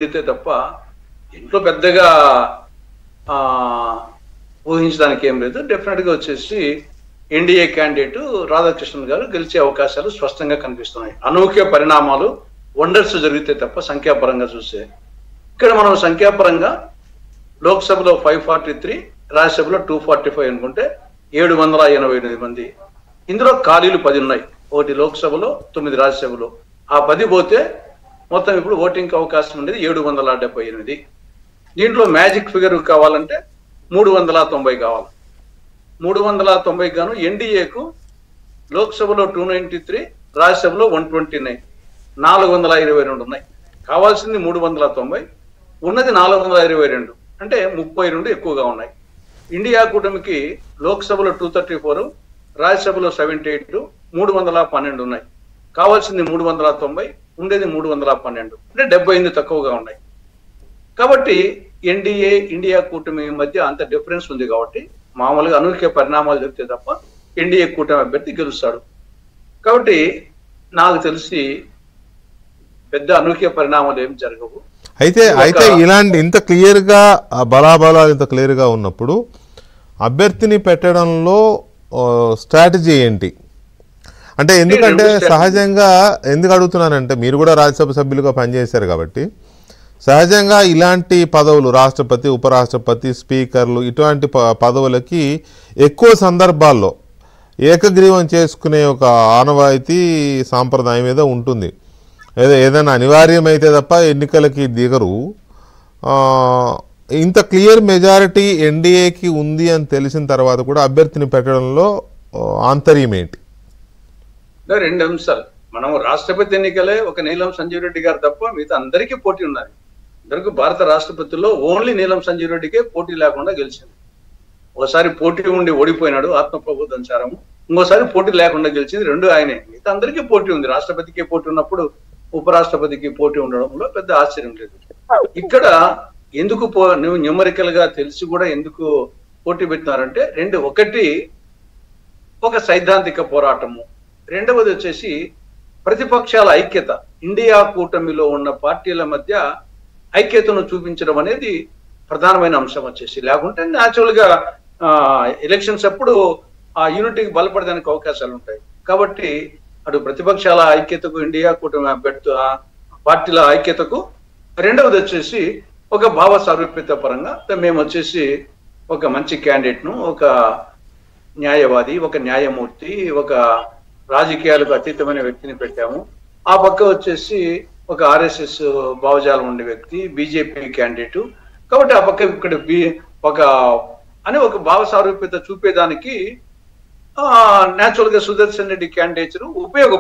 అయితే తప్ప ఇంట్లో పెద్దగా ఊహించడానికి ఏం లేదు. డెఫినెట్ గా వచ్చేసి ఎన్డీఏ క్యాండిడేట్ రాధాకృష్ణన్ గారు గెలిచే అవకాశాలు స్పష్టంగా కనిపిస్తున్నాయి. అనూహ్య పరిణామాలు, వండర్స్ జరిగితే తప్ప సంఖ్యాపరంగా చూస్తే ఇక్కడ మనం సంఖ్యాపరంగా లోక్సభలో 543, రాజ్యసభలో 245 అనుకుంటే 788 మంది. ఇందులో ఖాళీలు 10 ఉన్నాయి. 1 లోక్సభలో, 9 రాజ్యసభలో. ఆ 10 పోతే మొత్తం ఇప్పుడు ఓటింగ్ అవకాశం ఉండేది 778. దీంట్లో మ్యాజిక్ ఫిగర్ కావాలంటే 390 కావాలి. 390 గాను ఎన్డీఏకు లోక్సభలో 293, రాజ్యసభలో 129, 422 ఉన్నాయి. కావాల్సింది 390, ఉన్నది 422, అంటే 32 ఎక్కువగా ఉన్నాయి. ఇండియా కూటమికి లోక్సభలో 234, రాజ్యసభలో 78, 312 ఉన్నాయి. కావాల్సింది 390, ఉండేది 312, అంటే 78 తక్కువగా ఉన్నాయి. కాబట్టి ఎన్డీఏ ఇండియా కూటమి మధ్య అంత డిఫరెన్స్ ఉంది. కాబట్టి మామూలుగా అనూహ్య పరిణామాలు జరిగితే తప్ప ఎన్డీఏ కూటమి అభ్యర్థి గెలుస్తాడు. కాబట్టి నాకు తెలిసి పెద్ద అనూహ్య పరిణామాలు ఏమి జరగవు. అయితే ఇలాంటి ఇంత క్లియర్ గా బలాబలాలు ఇంత క్లియర్ గా ఉన్నప్పుడు అభ్యర్థిని పెట్టడంలో స్ట్రాటజీ ఏంటి? అంటే ఎందుకంటే సహజంగా ఎందుకు అడుగుతున్నానంటే మీరు కూడా రాజ్యసభ సభ్యులుగా పనిచేశారు కాబట్టి సహజంగా ఇలాంటి పదవులు రాష్ట్రపతి, ఉపరాష్ట్రపతి, స్పీకర్లు ఇటువంటి పదవులకి ఎక్కువ సందర్భాల్లో ఏకగ్రీవం చేసుకునే ఒక ఆనవాయితీ సాంప్రదాయం మీద ఉంటుంది. ఏదైనా అనివార్యమైతే తప్ప ఎన్నికలకి దిగరు. ఇంత క్లియర్ మెజారిటీ ఎన్డీఏకి ఉంది అని తెలిసిన తర్వాత కూడా అభ్యర్థిని పెట్టడంలో ఆంతర్యం ఏంటి? 2 అంశాలు. మనం రాష్ట్రపతి ఎన్నికలే ఒక నీలం సంజీవ్ రెడ్డి గారు తప్ప మిగతా అందరికీ పోటీ ఉన్నది. అందరికీ భారత రాష్ట్రపతిలో ఓన్లీ నీలం సంజీవ్ రెడ్డికే పోటీ లేకుండా గెలిచింది. ఒకసారి పోటీ ఉండి ఓడిపోయినాడు ఆత్మప్రబోధంచారము, ఇంకోసారి పోటీ లేకుండా గెలిచింది. 2 ఆయనే. మిగతా అందరికీ పోటీ ఉంది. రాష్ట్రపతికి పోటీ ఉన్నప్పుడు ఉపరాష్ట్రపతికి పోటీ ఉండడంలో పెద్ద ఆశ్చర్యం లేదు. ఇక్కడ ఎందుకు నువ్వు న్యూమరికల్ గా తెలిసి కూడా ఎందుకు పోటీ పెట్టినారంటే 2. ఒకటి ఒక సైద్ధాంతిక పోరాటము, రెండవది వచ్చేసి ప్రతిపక్షాల ఐక్యత. ఇండియా కూటమిలో ఉన్న పార్టీల మధ్య ఐక్యతను చూపించడం అనేది ప్రధానమైన అంశం వచ్చేసి. లేకుంటే న్యాచురల్ గా ఎలక్షన్స్ అప్పుడు ఆ యూనిటీకి బలపడడానికి అవకాశాలు ఉంటాయి. కాబట్టి అటు ప్రతిపక్షాల ఐక్యతకు, ఇండియా కూటమి అభ్యర్థి పార్టీల ఐక్యతకు, రెండవది వచ్చేసి ఒక భావ సారూప్యత పరంగా మేము వచ్చేసి ఒక మంచి క్యాండిడేట్ను, ఒక న్యాయవాది, ఒక న్యాయమూర్తి, ఒక రాజకీయాలకు అతీతమైన వ్యక్తిని పెట్టాము. ఆ పక్క వచ్చేసి ఒక ఆర్ఎస్ఎస్ భావజాలం ఉండే వ్యక్తి, బీజేపీ క్యాండిడేటు. కాబట్టి ఆ పక్క ఇక్కడ ఒక భావ సారూప్యత చూపేదానికి న్యాచురల్ గా సుదర్శన్ రెడ్డి క్యాండిడేట్స్ ఉపయోగ